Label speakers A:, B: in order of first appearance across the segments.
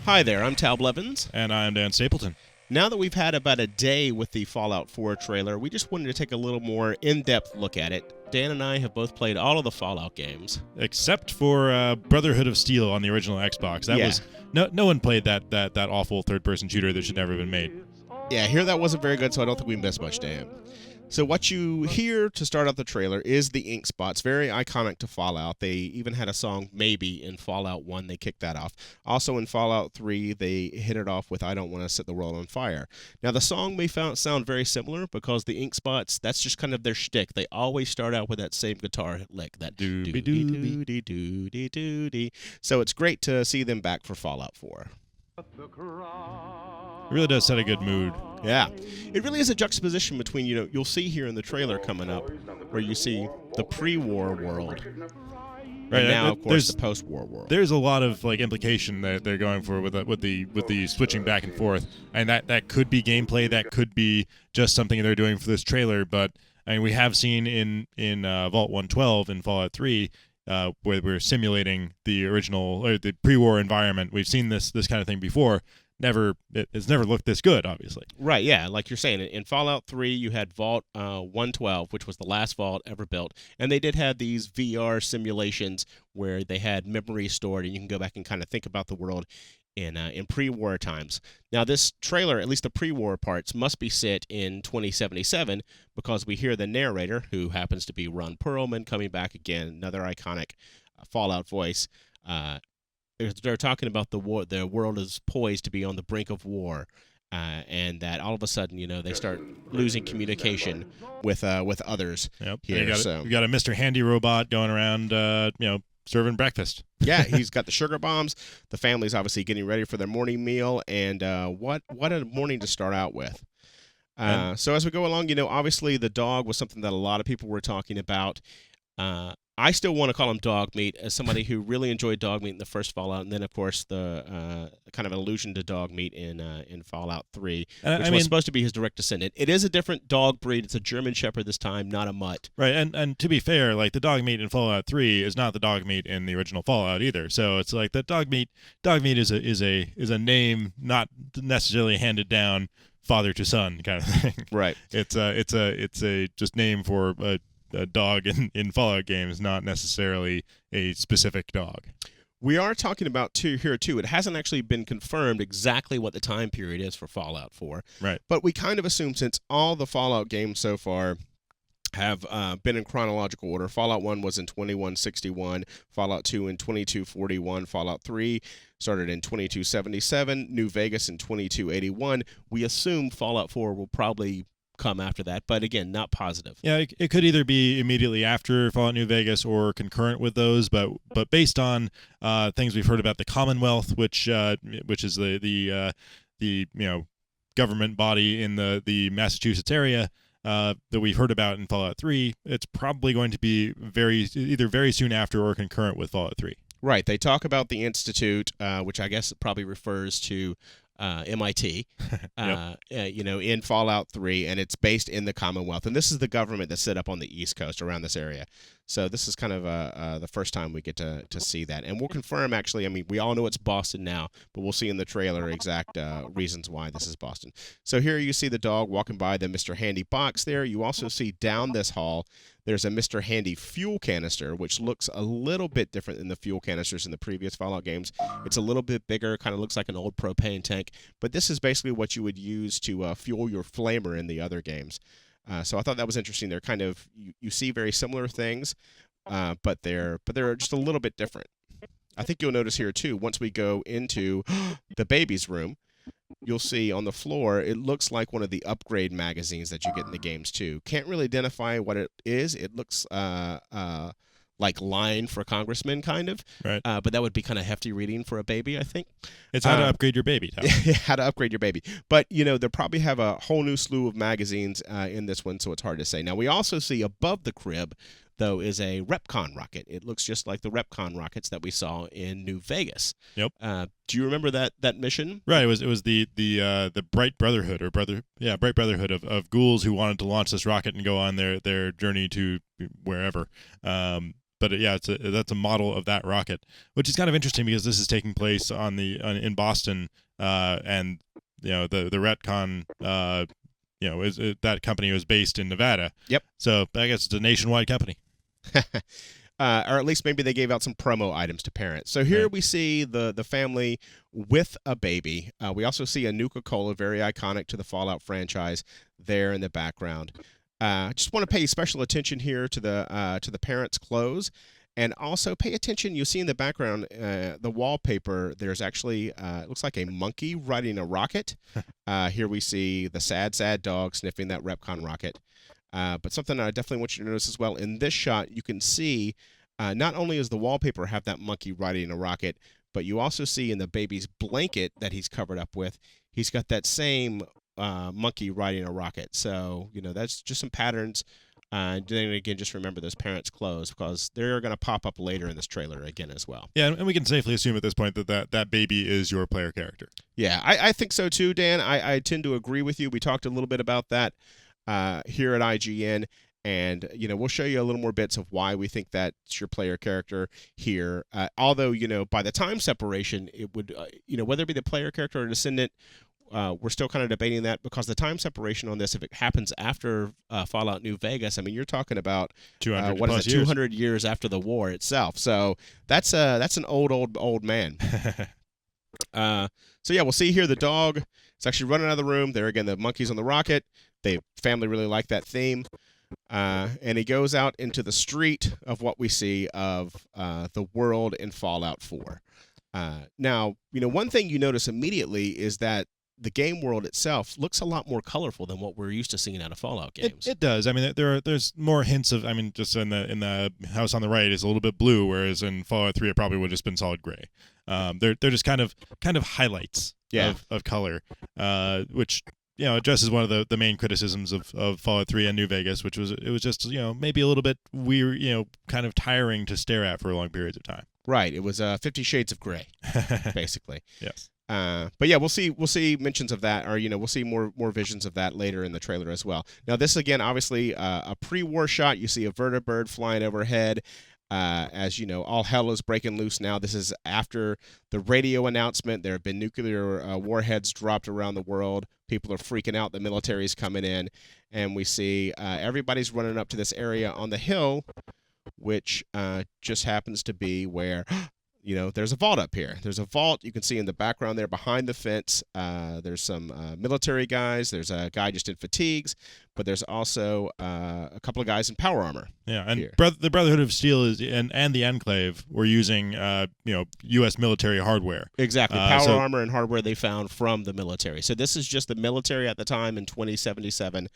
A: Hi there, I'm Tal Blevins.
B: And I'm Dan Stapleton.
A: Now that we've had about a day with the Fallout 4 trailer, we just wanted to take a little more in-depth look at it. Dan and I have both played all of the Fallout games.
B: Except for Brotherhood of Steel on the original Xbox. That was no one played that awful third-person shooter that should never have been made.
A: Yeah, I hear that wasn't very good, so I don't think we missed much, Dan. So what you hear to start out the trailer is the ink spots, very iconic to Fallout. They even had a song, Maybe, in Fallout 1. They kicked that off. Also in Fallout 3, they hit it off with I Don't Want to Set the World on Fire. Now, the song may sound very similar because the ink spots, that's just kind of their shtick. They always start out with that same guitar lick, that doo-dee-doo-dee-doo-dee-doo-dee. So it's great to see them back for Fallout 4.
B: It really does set a good mood.
A: Yeah. It really is a juxtaposition between, you'll see here in the trailer coming up where you see the pre-war world
B: Right,
A: and now, of course, the post-war world.
B: There's a lot of implication that they're going for with the switching back and forth, and that could be gameplay, that could be just something they're doing for this trailer. But I mean, we have seen in Vault 112 in Fallout 3 where we're simulating the original or the pre-war environment. We've seen this kind of thing before. It's never looked this good, obviously.
A: Right, yeah, like you're saying, in Fallout 3, you had Vault 112, which was the last vault ever built, and they did have these VR simulations where they had memories stored, and you can go back and kind of think about the world in pre-war times. Now, this trailer, at least the pre-war parts, must be set in 2077 because we hear the narrator, who happens to be Ron Perlman, coming back again, another iconic Fallout voice. They're talking about the war. The world is poised to be on the brink of war, and that all of a sudden, they start losing communication with others.
B: Yep.
A: Here,
B: you got a Mr. Handy robot going around, serving breakfast.
A: Yeah, he's got the sugar bombs. The family's obviously getting ready for their morning meal, and what a morning to start out with. So as we go along, obviously the dog was something that a lot of people were talking about. I still want to call him dog meat as somebody who really enjoyed dog meat in the first Fallout, and then of course the kind of allusion to dog meat in Fallout 3, which was supposed to be his direct descendant. It is a different dog breed. It's a German Shepherd this time, not a mutt.
B: Right, and to be fair, the dog meat in Fallout 3 is not the dog meat in the original Fallout either. So it's like that dog meat is a name not necessarily handed down father to son kind of thing.
A: Right.
B: It's a just name for a dog in Fallout games, not necessarily a specific dog.
A: We are talking about here too. It hasn't actually been confirmed exactly what the time period is for Fallout 4.
B: Right.
A: But we kind of assume, since all the Fallout games so far have been in chronological order. Fallout 1 was in 2161, Fallout 2 in 2241, Fallout 3 started in 2277, New Vegas in 2281. We assume Fallout 4 will probably come after that, but again, not positive.
B: Yeah, it could either be immediately after Fallout New Vegas or concurrent with those, but based on things we've heard about the Commonwealth, which is the government body in the Massachusetts area that we've heard about in Fallout 3, it's probably going to be either very soon after or concurrent with Fallout 3.
A: Right. They talk about the Institute, which I guess probably refers to MIT,
B: Yep.
A: In Fallout 3, and it's based in the Commonwealth. And this is the government that's set up on the East Coast around this area. So this is kind of the first time we get to see that. And we'll confirm, actually, we all know it's Boston now, but we'll see in the trailer exact reasons why this is Boston. So here you see the dog walking by the Mr. Handy box there. You also see down this hall, there's a Mr. Handy fuel canister, which looks a little bit different than the fuel canisters in the previous Fallout games. It's a little bit bigger, kind of looks like an old propane tank, but this is basically what you would use to fuel your flamer in the other games. So I thought that was interesting. They're kind of, you see very similar things, but they're just a little bit different. I think you'll notice here too, once we go into the baby's room, you'll see on the floor, it looks like one of the upgrade magazines that you get in the games too. Can't really identify what it is. It looks like Line for Congressman, kind of.
B: Right.
A: But that would be kind of hefty reading for a baby, I think.
B: It's how to upgrade your baby, Tom.
A: How to upgrade your baby. But, they'll probably have a whole new slew of magazines in this one, so it's hard to say. Now, we also see above the crib, though, is a Repcon rocket. It looks just like the Repcon rockets that we saw in New Vegas.
B: Yep.
A: Do you remember that mission?
B: Right. It was the Bright Brotherhood Bright Brotherhood of ghouls who wanted to launch this rocket and go on their journey to wherever. yeah, that's a model of that rocket, which is kind of interesting because this is taking place in Boston, and the retcon, that company was based in Nevada.
A: Yep.
B: So I guess it's a nationwide company.
A: Or at least maybe they gave out some promo items to parents. So here we see the family with a baby. We also see a Nuka-Cola, very iconic to the Fallout franchise, there in the background. Just want to pay special attention here to the parents' clothes, and also pay attention. You'll see in the background, the wallpaper. There's actually it looks like a monkey riding a rocket. Here we see the sad dog sniffing that Repcon rocket. But something I definitely want you to notice as well, in this shot, you can see not only does the wallpaper have that monkey riding a rocket, but you also see in the baby's blanket that he's covered up with, he's got that same monkey riding a rocket. So, that's just some patterns. Then again, just remember those parents' clothes, because they're going to pop up later in this trailer again as well.
B: Yeah, and we can safely assume at this point that baby is your player character.
A: Yeah, I think so too, Dan. I tend to agree with you. We talked a little bit about that here at IGN, and we'll show you a little more bits of why we think that's your player character here. Although by the time separation, it would whether it be the player character or descendant, we're still kind of debating that, because the time separation on this, if it happens after Fallout New Vegas, I mean, you're talking about 200 years after the war itself. So that's an old man. So yeah, we'll see here the dog is actually running out of the room. There again, the monkey's on the rocket. The family really like that theme. And he goes out into the street of what we see of the world in Fallout 4. Now, one thing you notice immediately is that the game world itself looks a lot more colorful than what we're used to seeing out of Fallout games.
B: It does. I mean, there's more hints of. I mean, just in the house on the right is a little bit blue, whereas in Fallout 3 it probably would have just been solid gray. They're just kind of highlights of color, which addresses one of the main criticisms of Fallout 3 and New Vegas, which was it was just maybe a little bit weird, kind of tiring to stare at for long periods of time.
A: Right. It was 50 Shades of Gray, basically.
B: Yes.
A: But yeah, we'll see mentions of that, or we'll see more visions of that later in the trailer as well. Now, this again, obviously, a pre-war shot. You see a Vertibird flying overhead. As all hell is breaking loose now. This is after the radio announcement. There have been nuclear warheads dropped around the world. People are freaking out. The military's coming in, and we see everybody's running up to this area on the hill, which just happens to be where there's a vault up here. There's a vault you can see in the background there behind the fence. There's some military guys. There's a guy just in fatigues, but there's also a couple of guys in power armor.
B: Yeah, and the Brotherhood of Steel and the Enclave were using U.S. military hardware.
A: Exactly, power armor and hardware they found from the military. So this is just the military at the time in 2077.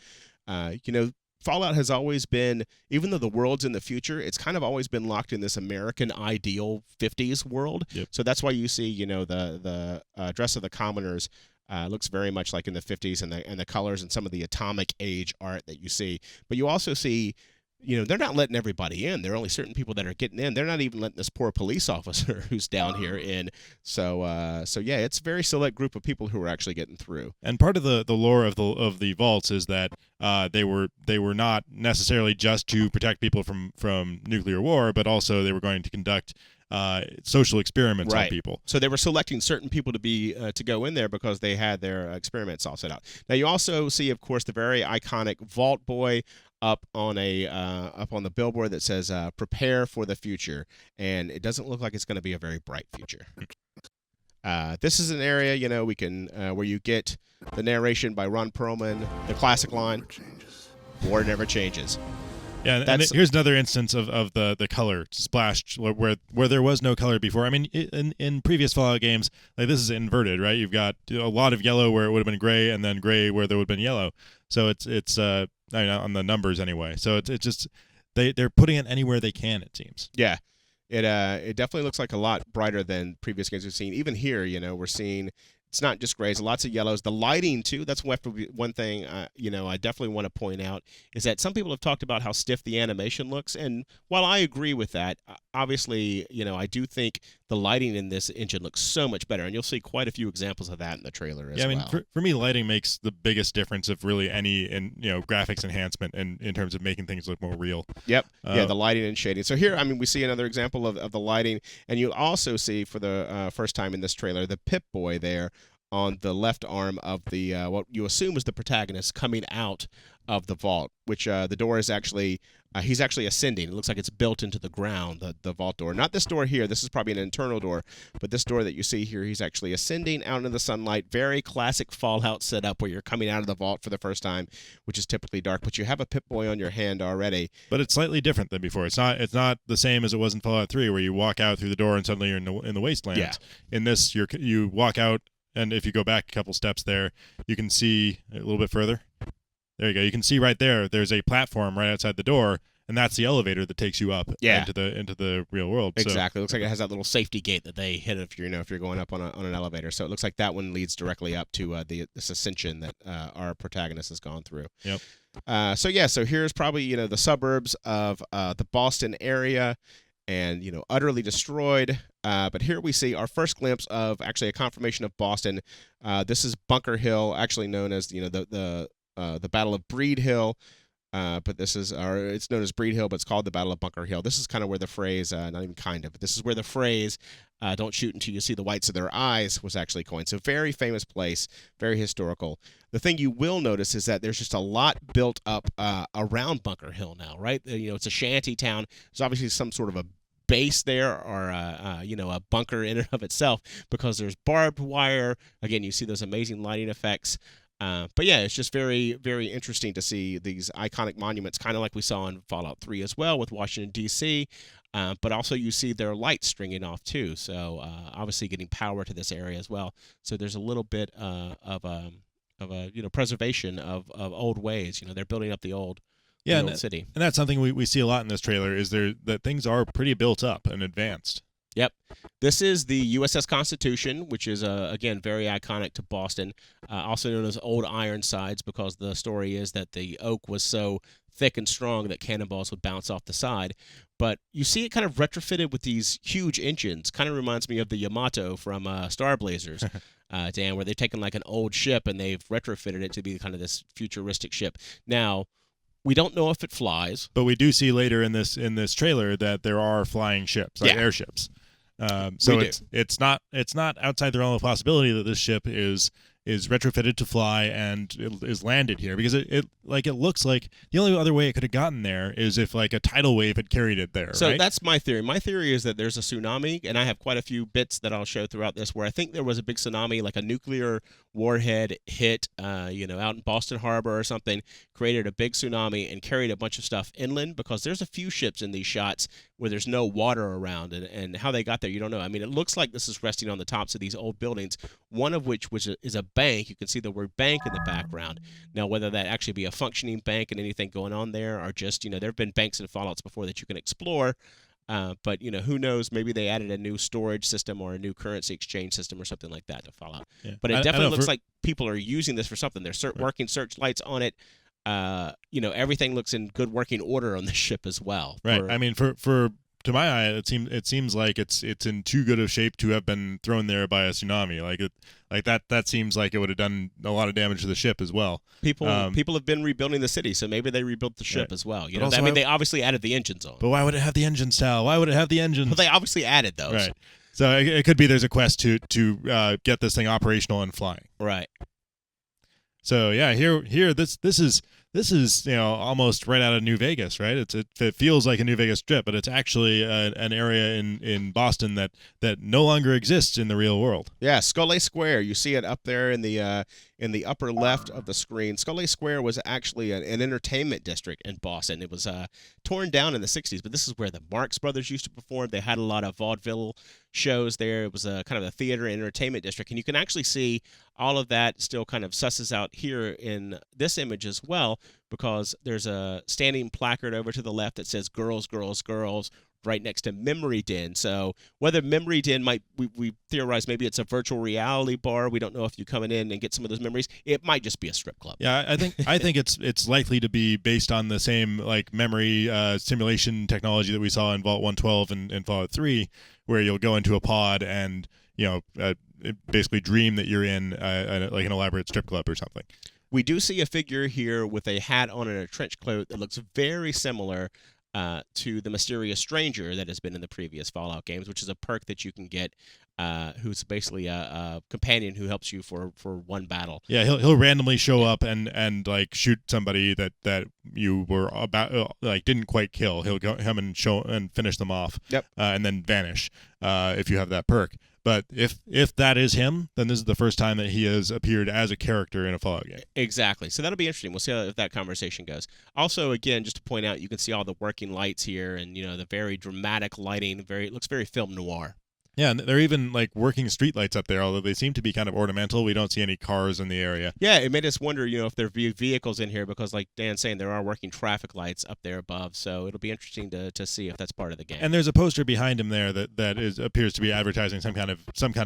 A: Fallout has always been, even though the world's in the future, it's kind of always been locked in this American ideal 50s world.
B: Yep.
A: So that's why you see, the dress of the commoners looks very much like in the 50s, and the colors and some of the atomic age art that you see. But you also see, they're not letting everybody in. There are only certain people that are getting in. They're not even letting this poor police officer who's down here in. So yeah, it's a very select group of people who are actually getting through.
B: And part of the lore of the vaults is that they were not necessarily just to protect people from nuclear war, but also they were going to conduct social experiments on people.
A: So they were selecting certain people to go in there because they had their experiments all set out. Now you also see, of course, the very iconic Vault Boy up on the billboard that says "Prepare for the future," and it doesn't look like it's going to be a very bright future. This is an area, we can where you get the narration by Ron Perlman, the classic line, "War never changes."
B: Yeah, and here's another instance of the color splashed where there was no color before. I mean, in previous Fallout games, like this is inverted, right? You've got a lot of yellow where it would have been gray, and then gray where there would have been yellow. So it's I mean, on the numbers anyway. So it's just they're putting it anywhere they can, it seems.
A: Yeah. It definitely looks like a lot brighter than previous games we've seen. Even here, we're seeing it's not just grays, lots of yellows. The lighting too. That's one thing I definitely want to point out is that some people have talked about how stiff the animation looks, and while I agree with that, obviously, I do think the lighting in this engine looks so much better, and you'll see quite a few examples of that in the trailer as
B: Yeah, I mean,
A: well.
B: for me, lighting makes the biggest difference of really any graphics enhancement and in terms of making things look more real.
A: Yep. Yeah, the lighting and shading. So here, I mean, we see another example of the lighting, and you also see for the first time in this trailer the Pip-Boy there on the left arm of the what you assume is the protagonist coming out of the vault, which the door is actually he's actually ascending. It looks like it's built into the ground, the vault door. Not this door here. This is probably an internal door, but this door that you see here, he's actually ascending out into the sunlight. Very classic Fallout setup where you're coming out of the vault for the first time, which is typically dark, but you have a Pip-Boy on your hand already.
B: But it's slightly different than before. It's not the same as it was in Fallout 3, where you walk out through the door and suddenly you're in the wastelands.
A: Yeah.
B: In this, you walk out, and if you go back a couple steps there, you can see a little bit further. There you go. You can see right there's a platform right outside the door, and that's the elevator that takes you up into the real world.
A: Exactly. It looks like it has that little safety gate that they hit if you're going up on an elevator. So it looks like that one leads directly up to this ascension that our protagonist has gone through.
B: Yep.
A: So here's probably the suburbs of the Boston area, and utterly destroyed. But here we see our first glimpse of actually a confirmation of Boston. This is Bunker Hill, actually known as the Battle of Breed Hill. But it's known as Breed Hill, but it's called the Battle of Bunker Hill. This is kind of where the phrase, not even kind of, but this is where the phrase, don't shoot until you see the whites of their eyes, was actually coined. So very famous place, very historical. The thing you will notice is that there's just a lot built up around Bunker Hill now, right? It's a shanty town. There's obviously some sort of a base there, or a bunker in and of itself, because there's barbed wire. Again, you see those amazing lighting effects. But yeah, it's just very, very interesting to see these iconic monuments, kind of like we saw in Fallout 3 as well with Washington, D.C., but also you see their lights stringing off too, so obviously getting power to this area as well. So there's a little bit of a preservation of old ways. They're building up the old city.
B: And that's something we see a lot in this trailer, is that things are pretty built up and advanced.
A: Yep. This is the USS Constitution, which is, again, very iconic to Boston, also known as Old Ironsides, because the story is that the oak was so thick and strong that cannonballs would bounce off the side. But you see it kind of retrofitted with these huge engines. Kind of reminds me of the Yamato from Star Blazers, Dan, where they've taken like an old ship and they've retrofitted it to be kind of this futuristic ship. Now, we don't know if it flies,
B: but we do see later in this trailer that there are flying ships, like airships. So it's not outside the realm of possibility that this ship is retrofitted to fly and is landed here, because it looks like the only other way it could have gotten there is if like a tidal wave had carried it there.
A: So
B: right?
A: That's my theory. My theory is that there's a tsunami, and I have quite a few bits that I'll show throughout this where I think there was a big tsunami, like a nuclear warhead hit, out in Boston Harbor or something, created a big tsunami and carried a bunch of stuff inland, because there's a few ships in these shots where there's no water around, and how they got there, you don't know. I mean, it looks like this is resting on the tops of these old buildings, one of which is a bank. You can see the word bank in the background. Now, whether that actually be a functioning bank and anything going on there, or just, there have been banks in Fallouts before that you can explore, but, who knows, maybe they added a new storage system or a new currency exchange system or something like that to Fallout. Yeah. But it definitely looks like people are using this for something. There's working searchlights on it. Everything looks in good working order on the ship as well.
B: Right. I mean, to my eye, it seems like it's in too good of shape to have been thrown there by a tsunami. That seems like it would have done a lot of damage to the ship as well.
A: People have been rebuilding the city, so maybe they rebuilt the ship as well. They obviously added the engines on.
B: But why would it have the engines, Tal? Why would it have the engines?
A: Well, they obviously added those.
B: Right. So it could be there's a quest to get this thing operational and flying.
A: Right.
B: So yeah, here this is almost right out of New Vegas, right? It feels like a New Vegas strip, but it's actually an area in Boston that no longer exists in the real world.
A: Yeah, Scollay Square. You see it up there in the upper left of the screen. Scollay Square was actually an entertainment district in Boston. It was torn down in the 60s, but this is where the Marx Brothers used to perform. They had a lot of vaudeville shows there. It was kind of a theater and entertainment district, and you can actually see all of that still kind of susses out here in this image as well, because there's a standing placard over to the left that says "Girls, Girls, Girls," right next to Memory Den. So whether Memory Den we theorize maybe it's a virtual reality bar. We don't know if you coming in and get some of those memories. It might just be a strip club.
B: Yeah, I think it's likely to be based on the same like memory simulation technology that we saw in Vault 112 and Fallout 3, where you'll go into a pod and basically dream that you're in like an elaborate strip club or something.
A: We do see a figure here with a hat on and a trench coat that looks very similar to the mysterious stranger that has been in the previous Fallout games, which is a perk that you can get, who's basically a companion who helps you for one battle.
B: Yeah, he'll randomly show up and like shoot somebody that you were about like didn't quite kill. He'll come and show and finish them off.
A: Yep.
B: And then vanish if you have that perk. But if that is him, then this is the first time that he has appeared as a character in a Fallout game.
A: Exactly. So that'll be interesting. We'll see if that conversation goes. Also, again, just to point out, you can see all the working lights here and, the very dramatic lighting. It looks very film noir.
B: Yeah, and they're even like working streetlights up there, although they seem to be kind of ornamental. We don't see any cars in the area.
A: Yeah, it made us wonder, if there are vehicles in here because, like Dan's saying, there are working traffic lights up there above. So it'll be interesting to see if that's part of the game.
B: And there's a poster behind him there that appears to be advertising some kind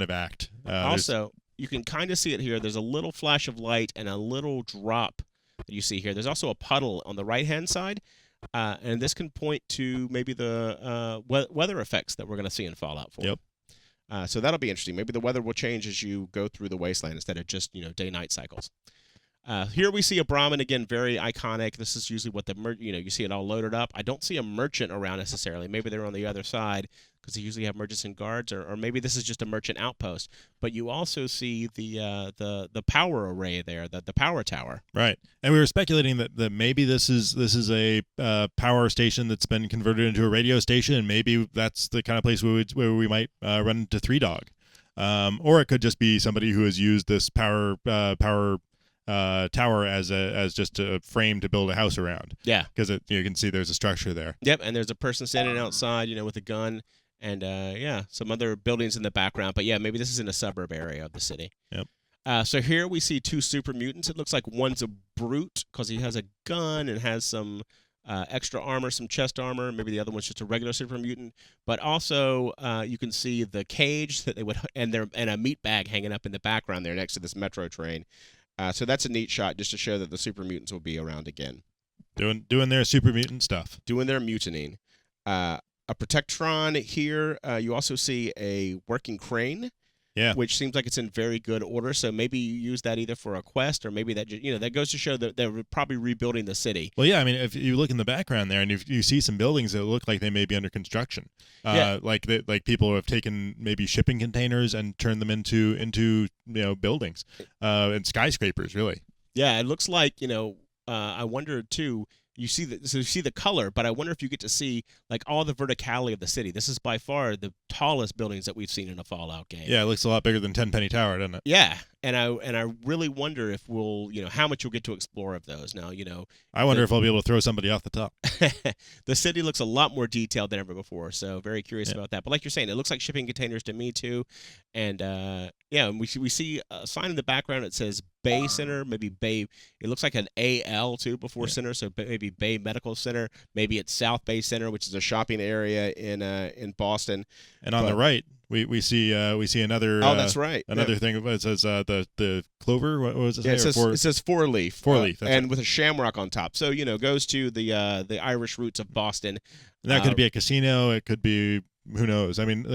B: of act.
A: Also, you can kind of see it here. There's a little flash of light and a little drop that you see here. There's also a puddle on the right-hand side. And this can point to maybe the weather effects that we're going to see in Fallout 4.
B: Yep.
A: So that'll be interesting. Maybe the weather will change as you go through the wasteland instead of just, day-night cycles. Here we see a Brahmin, again, very iconic. This is usually what you see it all loaded up. I don't see a merchant around necessarily. Maybe they're on the other side because they usually have merchants and guards, or maybe this is just a merchant outpost. But you also see the power array there, the power tower.
B: Right. And we were speculating that maybe this is a power station that's been converted into a radio station, and maybe that's the kind of place where we might run into Three Dog. Or it could just be somebody who has used this power tower as just a frame to build a house around.
A: Yeah,
B: because you can see there's a structure there.
A: Yep, and there's a person standing outside, with a gun, and some other buildings in the background. But yeah, maybe this is in a suburb area of the city.
B: Yep.
A: So here we see two super mutants. It looks like one's a brute because he has a gun and has some extra armor, some chest armor. Maybe the other one's just a regular super mutant. But also, you can see the cage that they would and a meat bag hanging up in the background there next to this metro train. So that's a neat shot just to show that the super mutants will be around again.
B: Doing their super mutant stuff.
A: Doing their mutinying. A Protectron here. You also see a working crane.
B: Yeah.
A: Which seems like it's in very good order. So maybe you use that either for a quest or maybe that that goes to show that they're probably rebuilding the city.
B: Well, yeah. I mean, if you look in the background there and if you see some buildings that look like they may be under construction, like people have taken maybe shipping containers and turned them into buildings and skyscrapers, really.
A: Yeah, it looks like I wonder too. You see the color, but I wonder if you get to see like all the verticality of the city. This is by far the tallest buildings that we've seen in a Fallout game.
B: Yeah, it looks a lot bigger than Tenpenny Tower, doesn't it?
A: Yeah, and I really wonder if we'll how much you'll get to explore of those. Now
B: I wonder if I'll be able to throw somebody off the top.
A: The city looks a lot more detailed than ever before, so very curious about that. But like you're saying, it looks like shipping containers to me too, and and we see a sign in the background that says Bay Center, maybe Bay. It looks like an AL too before center, so maybe Bay Medical Center. Maybe it's South Bay Center, which is a shopping area in Boston.
B: And on the right, we see another.
A: Oh, that's right.
B: Another thing that says the clover. What was it?
A: Yeah, it says four leaf.
B: Four leaf,
A: and with a shamrock on top. So goes to the Irish roots of Boston.
B: And that could be a casino. It could be. Who knows? I mean,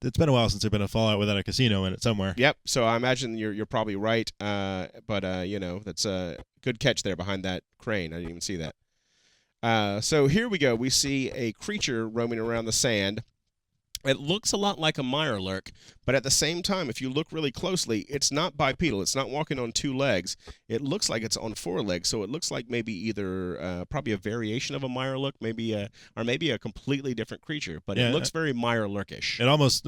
B: it's been a while since there's been a Fallout without a casino in it somewhere.
A: Yep. So I imagine you're probably right. But that's a good catch there behind that crane. I didn't even see that. So here we go. We see a creature roaming around the sand. It looks a lot like a Mirelurk, but at the same time, if you look really closely, it's not bipedal. It's not walking on two legs. It looks like it's on four legs, so it looks like maybe either probably a variation of a Mirelurk, maybe a completely different creature. But it looks very Mirelurkish.
B: It almost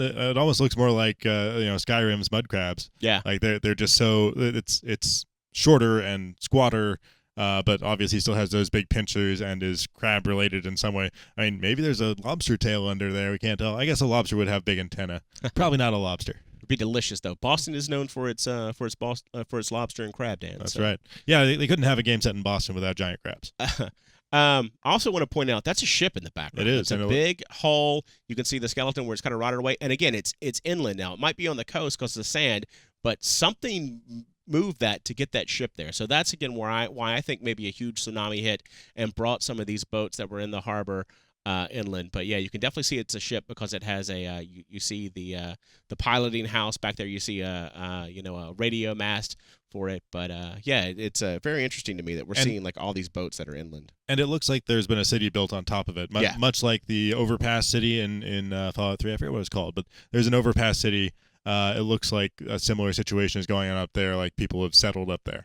B: looks more like Skyrim's mud crabs.
A: Yeah,
B: like they're just so it's shorter and squatter. But obviously still has those big pincers and is crab related in some way. I mean, maybe there's a lobster tail under there. We can't tell. I guess a lobster would have big antenna. Probably not a lobster.
A: It'd be delicious though. Boston is known for its lobster and crab, Dan.
B: That's right. Yeah, they couldn't have a game set in Boston without giant crabs.
A: I also want to point out that's a ship in the background.
B: It is.
A: It's a big hull. You can see the skeleton where it's kind of rotted away. And again, it's inland now. It might be on the coast because of the sand, but something moved that to get that ship there. So that's again why I think maybe a huge tsunami hit and brought some of these boats that were in the harbor inland. But yeah, you can definitely see it's a ship because it has a you see the piloting house back there. You see a radio mast for it. But yeah, it's very interesting to me that we're seeing like all these boats that are inland.
B: And it looks like there's been a city built on top of it, much like the overpass city in Fallout 3. I forget what it's called, but there's an overpass city. It looks like a similar situation is going on up there, like people have settled up there.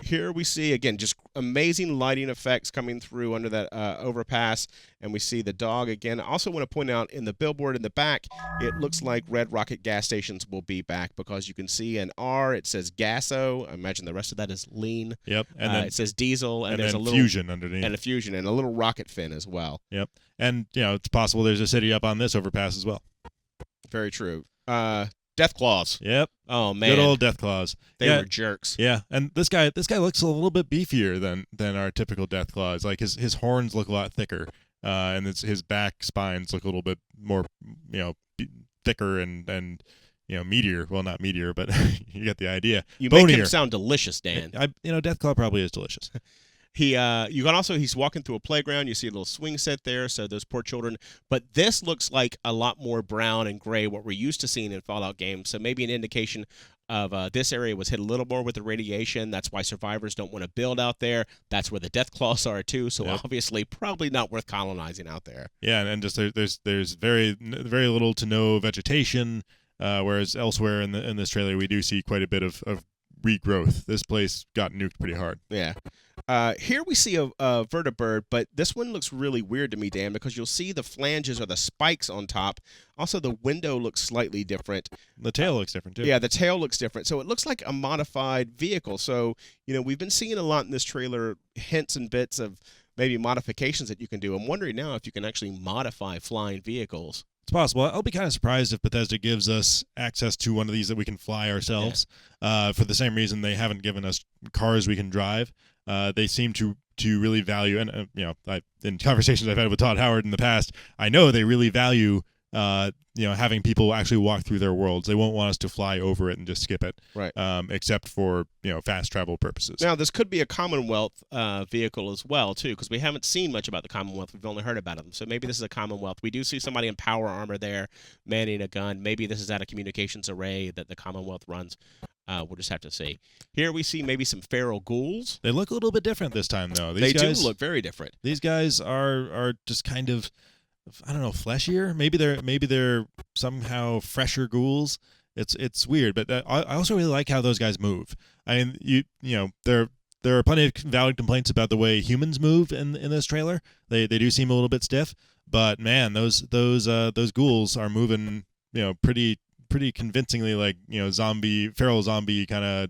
A: Here we see, again, just amazing lighting effects coming through under that overpass, and we see the dog again. I also want to point out in the billboard in the back, it looks like Red Rocket gas stations will be back because you can see an R, it says Gasso. I imagine the rest of that is lean.
B: Yep. And then
A: it says diesel, and there's a little
B: fusion underneath.
A: And a fusion, and a little rocket fin as well.
B: Yep. And, it's possible there's a city up on this overpass as well.
A: Very true. Deathclaws.
B: Yep.
A: Oh man.
B: Good old Deathclaws.
A: They were jerks.
B: Yeah, and this guy looks a little bit beefier than our typical Deathclaws. Like his horns look a lot thicker, and his back spines look a little bit more, thicker and meatier. Well, not meatier, but you get the idea.
A: You
B: Bonier.
A: make him sound delicious, Dan.
B: Deathclaw probably is delicious.
A: He's walking through a playground. You see a little swing set there, so those poor children. But this looks like a lot more brown and gray, what we're used to seeing in Fallout games. So maybe an indication of this area was hit a little more with the radiation. That's why survivors don't want to build out there. That's where the Deathclaws are too. So obviously, probably not worth colonizing out there.
B: Yeah, and just there's very little to no vegetation, whereas elsewhere in this trailer we do see quite a bit of regrowth. This place got nuked pretty hard.
A: Yeah. Here we see a Vertibird, but this one looks really weird to me, Dan, because you'll see the flanges or the spikes on top. Also, the window looks slightly different.
B: The tail looks different, too.
A: Yeah, the tail looks different. So it looks like a modified vehicle. So, we've been seeing a lot in this trailer, hints and bits of maybe modifications that you can do. I'm wondering now if you can actually modify flying vehicles.
B: It's possible. I'll be kind of surprised if Bethesda gives us access to one of these that we can fly ourselves. For the same reason they haven't given us cars we can drive. They seem to really value, and in conversations I've had with Todd Howard in the past, I know they really value having people actually walk through their worlds. They won't want us to fly over it and just skip it,
A: right?
B: Except for fast travel purposes.
A: Now this could be a Commonwealth vehicle as well too, because we haven't seen much about the Commonwealth. We've only heard about them. So maybe this is a Commonwealth. We do see somebody in power armor there, manning a gun. Maybe this is at a communications array that the Commonwealth runs. We'll just have to see. Here we see maybe some feral ghouls.
B: They look a little bit different this time, though.
A: They do look very different.
B: These guys are just kind of, I don't know, fleshier. Maybe they're somehow fresher ghouls. It's weird, but I also really like how those guys move. I mean, there are plenty of valid complaints about the way humans move in this trailer. They do seem a little bit stiff, but man, those ghouls are moving, pretty convincingly like feral zombie kind of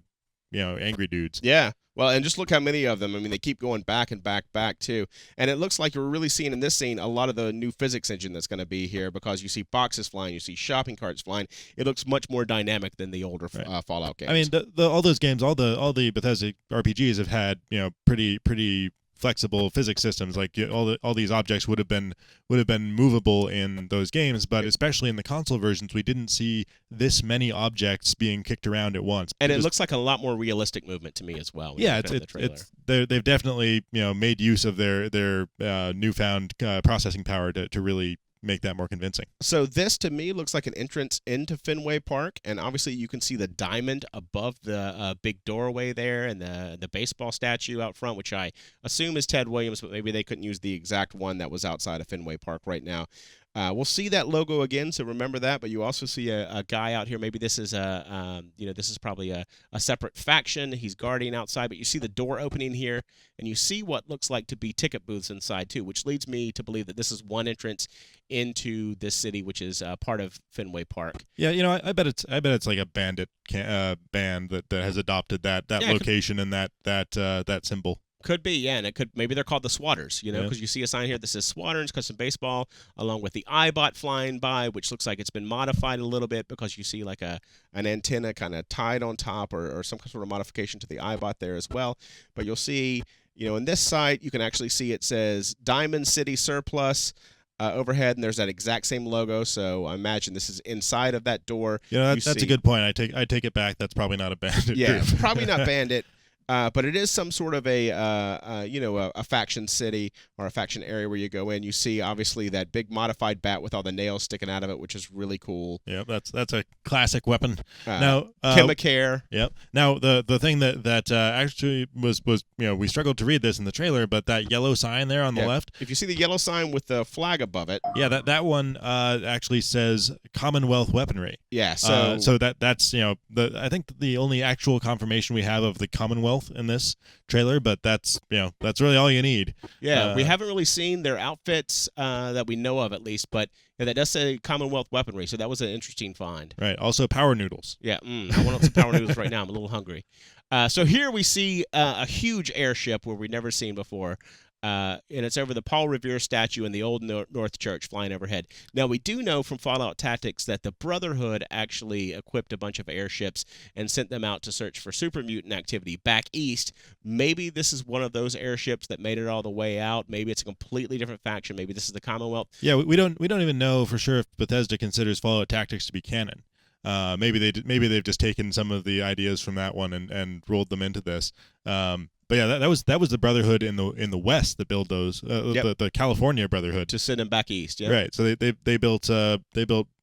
B: angry dudes.
A: Yeah. Well, and just look how many of them. I mean, they keep going back and back too. And it looks like you're really seeing in this scene a lot of the new physics engine that's going to be here, because you see boxes flying, you see shopping carts flying. It looks much more dynamic than the older Fallout games.
B: I mean, all those games, all the Bethesda RPGs have had pretty flexible physics systems. Like all these objects would have been movable in those games, but especially in the console versions, we didn't see this many objects being kicked around at once.
A: And it looks like a lot more realistic movement to me as well.
B: Yeah, they've definitely made use of their newfound processing power to really make that more convincing.
A: So this to me looks like an entrance into Fenway Park, and obviously you can see the diamond above the big doorway there, and the baseball statue out front, which I assume is Ted Williams, but maybe they couldn't use the exact one that was outside of Fenway Park right now. We'll see that logo again, so remember that. But you also see a guy out here. Maybe this is this is probably a separate faction. He's guarding outside, but you see the door opening here, and you see what looks like to be ticket booths inside too, which leads me to believe that this is one entrance into this city, which is part of Fenway Park.
B: Yeah, I bet it's like a bandit band that has adopted that location and that symbol.
A: Could be, yeah, and it could, maybe they're called the Swatters, because you see a sign here that says Swatters Custom Baseball, along with the iBot flying by, which looks like it's been modified a little bit, because you see like an antenna kind of tied on top, or some sort of modification to the iBot there as well. But you'll see, in this site, you can actually see it says Diamond City Surplus overhead, and there's that exact same logo. So I imagine this is inside of that door.
B: That's a good point. I take it back. That's probably not a Bandit group.
A: Probably not Bandit. But it is some sort of a faction city or a faction area where you go in. You see, obviously, that big modified bat with all the nails sticking out of it, which is really cool.
B: Yeah, that's a classic weapon.
A: Now, Chemicare.
B: Yep. Now, the thing that actually was we struggled to read this in the trailer, but that yellow sign there on the left.
A: If you see the yellow sign with the flag above it.
B: Yeah, that one actually says Commonwealth weaponry.
A: Yeah.
B: So that's I think the only actual confirmation we have of the Commonwealth in this trailer, but that's really all you need.
A: Yeah, we haven't really seen their outfits that we know of, at least, but that does say Commonwealth weaponry, so that was an interesting find.
B: Right. Also, power noodles.
A: Yeah, I want some power noodles right now. I'm a little hungry. So here we see a huge airship where we've never seen before. And it's over the Paul Revere statue in the Old North Church flying overhead. Now, we do know from Fallout Tactics that the Brotherhood actually equipped a bunch of airships and sent them out to search for super mutant activity back east. Maybe this is one of those airships that made it all the way out. Maybe it's a completely different faction. Maybe this is the Commonwealth.
B: Yeah, we don't even know for sure if Bethesda considers Fallout Tactics to be canon. Maybe they've just taken some of the ideas from that one and rolled them into this. But yeah, that was the Brotherhood in the West that built those the California Brotherhood
A: to send them back east. Yeah,
B: right. So they built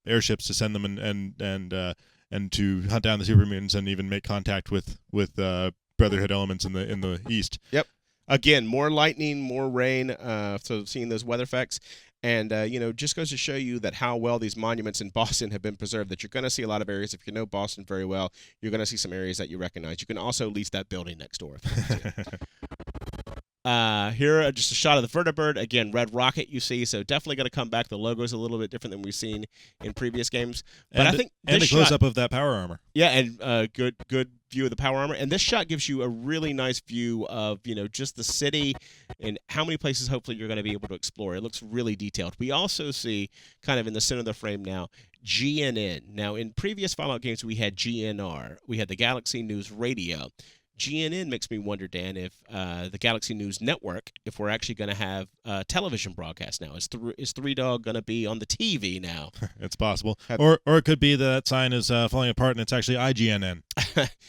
B: airships to send them and to hunt down the super mutants and even make contact with Brotherhood elements in the East.
A: Yep. Again, more lightning, more rain. So seeing those weather effects. And, just goes to show you that how well these monuments in Boston have been preserved, that you're going to see a lot of areas. If you know Boston very well, you're going to see some areas that you recognize. You can also lease that building next door. Here, just a shot of the Vertibird. Again, red rocket you see, so definitely going to come back. The logo's a little bit different than we've seen in previous games. But I think
B: and a close-up of that power armor.
A: Yeah, and good view of the power armor. And this shot gives you a really nice view of, just the city and how many places hopefully you're going to be able to explore. It looks really detailed. We also see, kind of in the center of the frame now, GNN. Now, in previous Fallout games, we had GNR. We had the Galaxy News Radio. GNN makes me wonder, Dan, if the Galaxy News Network, if we're actually going to have television broadcast now. Is Three Dog going to be on the TV now?
B: It's possible. Or it could be that sign is falling apart and it's actually IGNN.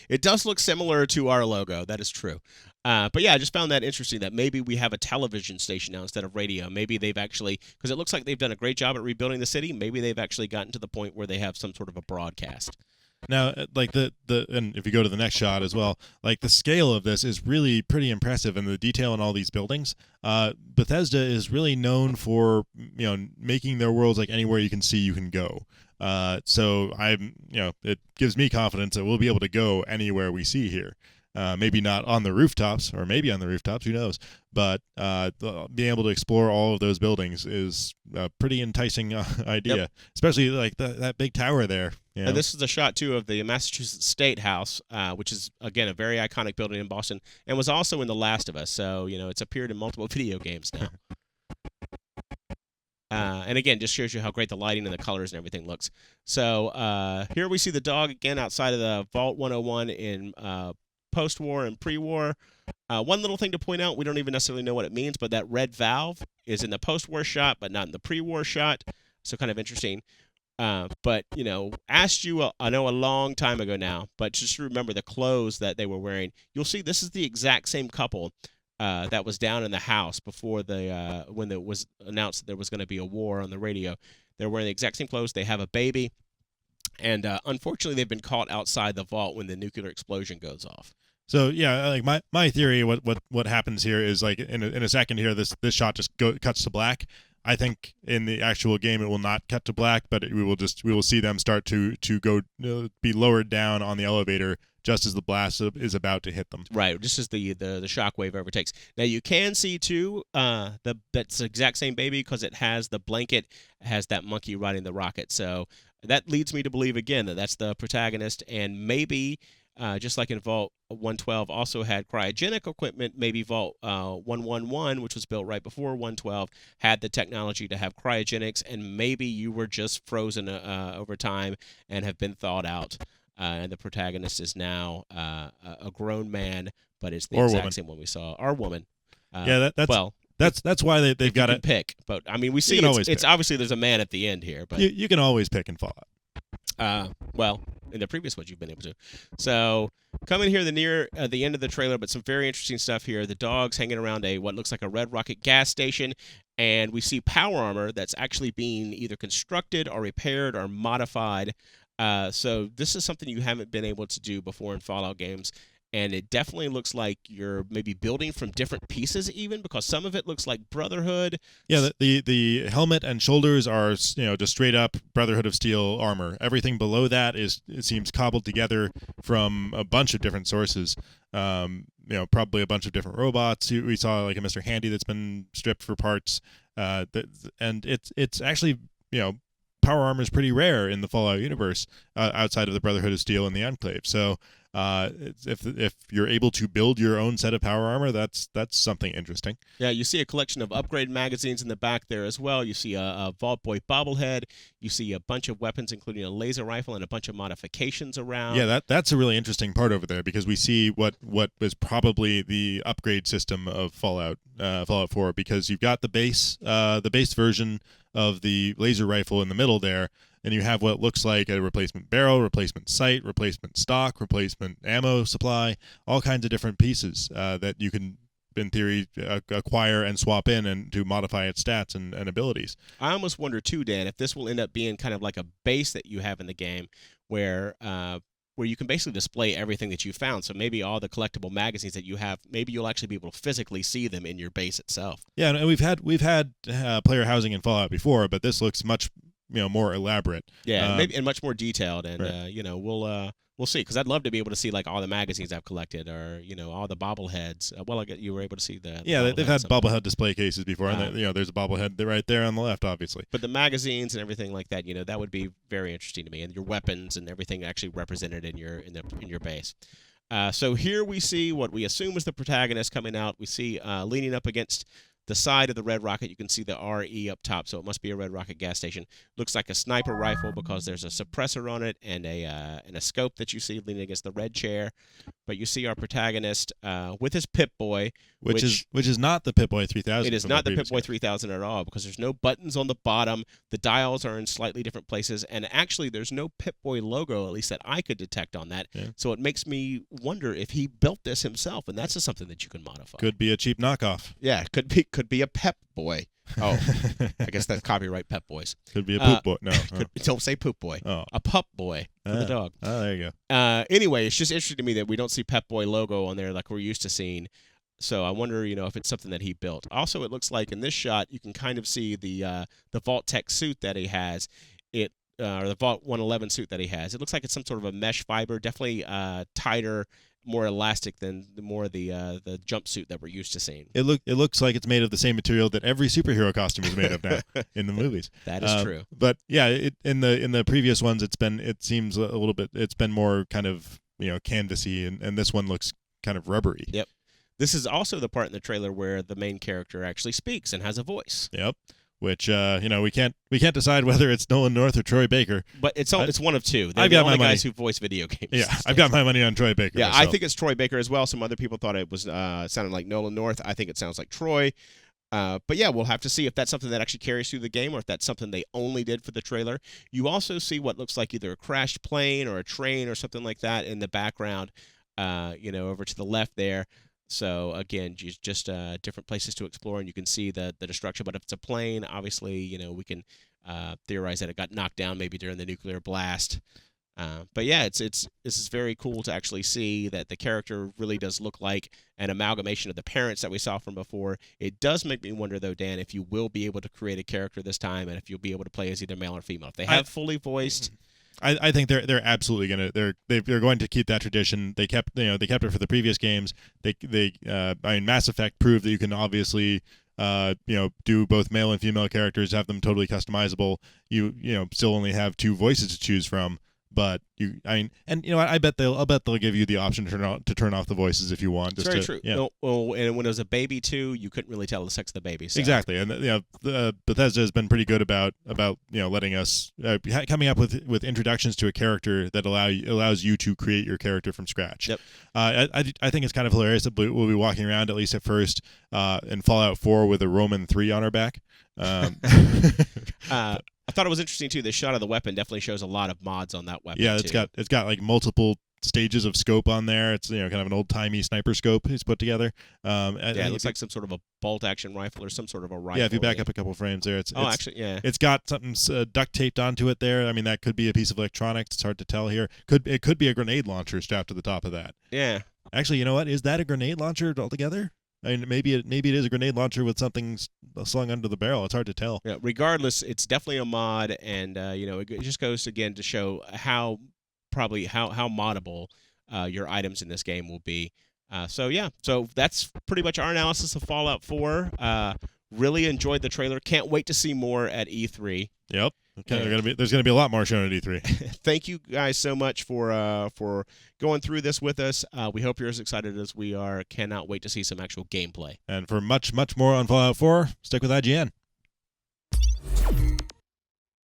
A: It does look similar to our logo. That is true. But yeah, I just found that interesting that maybe we have a television station now instead of radio. Maybe they've actually, because it looks like they've done a great job at rebuilding the city, maybe they've actually gotten to the point where they have some sort of a broadcast.
B: Now, like and if you go to the next shot as well, like the scale of this is really pretty impressive, and the detail in all these buildings. Bethesda is really known for making their worlds like anywhere you can see you can go. So it gives me confidence that we'll be able to go anywhere we see here. Maybe not on the rooftops, or maybe on the rooftops, who knows? But being able to explore all of those buildings is a pretty enticing idea, especially like that big tower there.
A: And this is a shot, too, of the Massachusetts State House, which is, again, a very iconic building in Boston, and was also in The Last of Us. So, it's appeared in multiple video games now. And again, just shows you how great the lighting and the colors and everything looks. So here we see the dog again outside of the Vault 101 in post-war and pre-war. One little thing to point out, we don't even necessarily know what it means, but that red valve is in the post-war shot, but not in the pre-war shot. So kind of interesting. But, asked you, I know a long time ago now, but just remember the clothes that they were wearing. You'll see this is the exact same couple that was down in the house before when it was announced that there was going to be a war on the radio. They're wearing the exact same clothes. They have a baby. And unfortunately, they've been caught outside the vault when the nuclear explosion goes off.
B: So yeah, like my theory, what happens here is like in a second here, this shot just cuts to black. I think in the actual game it will not cut to black, but we will see them start to go be lowered down on the elevator just as the blast is about to hit them.
A: Right, just as the shockwave overtakes. Now you can see too that's the exact same baby because it has the blanket, has that monkey riding the rocket. So that leads me to believe again that that's the protagonist, and maybe. Just like in Vault 112 also had cryogenic equipment, maybe Vault 111, which was built right before 112, had the technology to have cryogenics, and maybe you were just frozen over time and have been thawed out, and the protagonist is now a grown man, but it's the exact same one we saw. Our woman.
B: That's
A: well,
B: that's why they've got
A: to
B: it.
A: pick. But I mean, we see it's obviously there's a man at the end here, but
B: you can always pick in Fallout.
A: Well, in the previous ones you've been able to. So coming here the end of the trailer, but some very interesting stuff here. The dog's hanging around what looks like a Red Rocket gas station, and we see power armor that's actually being either constructed or repaired or modified. So this is something you haven't been able to do before in Fallout games. And it definitely looks like you're maybe building from different pieces, even because some of it looks like Brotherhood.
B: Yeah, the helmet and shoulders are just straight up Brotherhood of Steel armor. Everything below that it seems cobbled together from a bunch of different sources. Probably a bunch of different robots. We saw like a Mr. Handy that's been stripped for parts, and it's actually power armor is pretty rare in the Fallout universe outside of the Brotherhood of Steel and the Enclave. So if you're able to build your own set of power armor, that's something interesting.
A: Yeah, you see a collection of upgrade magazines in the back there as well. You see a Vault Boy bobblehead. You see a bunch of weapons, including a laser rifle and a bunch of modifications around.
B: Yeah, that's a really interesting part over there because we see what was probably the upgrade system of Fallout 4, because you've got the base version of the laser rifle in the middle there, and you have what looks like a replacement barrel, replacement sight, replacement stock, replacement ammo supply, all kinds of different pieces that you can, in theory, acquire and swap in and to modify its stats and abilities.
A: I almost wonder, too, Dan, if this will end up being kind of like a base that you have in the game where you can basically display everything that you found. So maybe all the collectible magazines that you have, maybe you'll actually be able to physically see them in your base itself.
B: Yeah, and we've had player housing in Fallout before, but this looks much more elaborate.
A: Yeah, maybe and much more detailed, and
B: right.
A: We'll see, because I'd love to be able to see like all the magazines I've collected, or all the bobbleheads. You were able to see the
B: they've had bobblehead display cases before, and there's a bobblehead right there on the left, obviously.
A: But the magazines and everything like that, that would be very interesting to me, and your weapons and everything actually represented in your base. So here we see what we assume is the protagonist coming out. We see leaning up against the side of the Red Rocket, you can see the RE up top, so it must be a Red Rocket gas station. Looks like a sniper rifle because there's a suppressor on it and a scope that you see leaning against the red chair. But you see our protagonist with his Pip-Boy,
B: which is not the Pip-Boy 3000.
A: It is not the Pip-Boy 3000 at all, because there's no buttons on the bottom. The dials are in slightly different places, and actually there's no Pip-Boy logo, at least that I could detect on that.
B: Yeah.
A: So it makes me wonder if he built this himself, and that's just something that you can modify.
B: Could be a cheap knockoff.
A: Yeah, could be a Pep Boy. Oh, I guess that's copyright Pep Boys.
B: Could be a Poop Boy. No,
A: don't say Poop Boy.
B: Oh.
A: A Pup Boy for the dog.
B: Oh, there you go.
A: Anyway, it's just interesting to me that we don't see Pep Boy logo on there like we're used to seeing. So I wonder, if it's something that he built. Also, it looks like in this shot you can kind of see the Vault Tech suit that he has. Or the Vault 111 suit that he has. It looks like it's some sort of a mesh fiber, definitely tighter, more elastic than the jumpsuit that we're used to seeing.
B: It looks like it's made of the same material that every superhero costume is made of now in the movies.
A: That is true.
B: But yeah, in the previous ones, it seems a little bit. It's been more kind of canvasy, and this one looks kind of rubbery.
A: Yep. This is also the part in the trailer where the main character actually speaks and has a voice.
B: Yep. Which we can't decide whether it's Nolan North or Troy Baker.
A: But it's one of two. They're
B: I've
A: the
B: got
A: only
B: my money.
A: guys who voice video games.
B: Yeah, I've got my money on Troy Baker.
A: Yeah,
B: myself.
A: I think it's Troy Baker as well. Some other people thought it was sounded like Nolan North. I think it sounds like Troy. But yeah, we'll have to see if that's something that actually carries through the game, or if that's something they only did for the trailer. You also see what looks like either a crashed plane or a train or something like that in the background. Over to the left there. So again, just different places to explore, and you can see the destruction. But if it's a plane, obviously, we can theorize that it got knocked down maybe during the nuclear blast. But yeah, this is very cool to actually see that the character really does look like an amalgamation of the parents that we saw from before. It does make me wonder, though, Dan, if you will be able to create a character this time, and if you'll be able to play as either male or female. If they have fully voiced.
B: I think they're absolutely gonna they're going to keep that tradition. They kept it for the previous games. Mass Effect proved that you can obviously do both male and female characters, have them totally customizable. You still only have two voices to choose from, But and you know what? I'll bet they'll give you the option to turn off the voices if you want.
A: It's very true.
B: Yeah.
A: Well, and when it was a baby too, you couldn't really tell the sex of the baby. So.
B: Exactly, and Bethesda has been pretty good about letting us coming up with introductions to a character that allows you to create your character from scratch.
A: Yep.
B: I think it's kind of hilarious that we'll be walking around, at least at first, in Fallout 4 with a Roman 3 on our back.
A: I thought it was interesting too. The shot of the weapon definitely shows a lot of mods on that weapon.
B: Yeah,
A: too.
B: it's got like multiple stages of scope on there. It's kind of an old timey sniper scope he's put together.
A: It looks like some sort of a bolt action rifle or some sort of a rifle.
B: Yeah, if you back up a couple frames there, it's got something duct taped onto it there. I mean, that could be a piece of electronics. It's hard to tell here. It could be a grenade launcher strapped to the top of that.
A: Yeah.
B: Actually, you know what? Is that a grenade launcher altogether? I mean, maybe it is a grenade launcher with something slung under the barrel. It's hard to tell.
A: Yeah. Regardless, it's definitely a mod, and it just goes again to show how moddable your items in this game will be. So that's pretty much our analysis of Fallout 4. Really enjoyed the trailer. Can't wait to see more at E3.
B: Yep. Okay, there's gonna be a lot more shown at E3.
A: Thank you guys so much for going through this with us. We hope you're as excited as we are. Cannot wait to see some actual gameplay.
B: And for much more on Fallout 4, stick with IGN.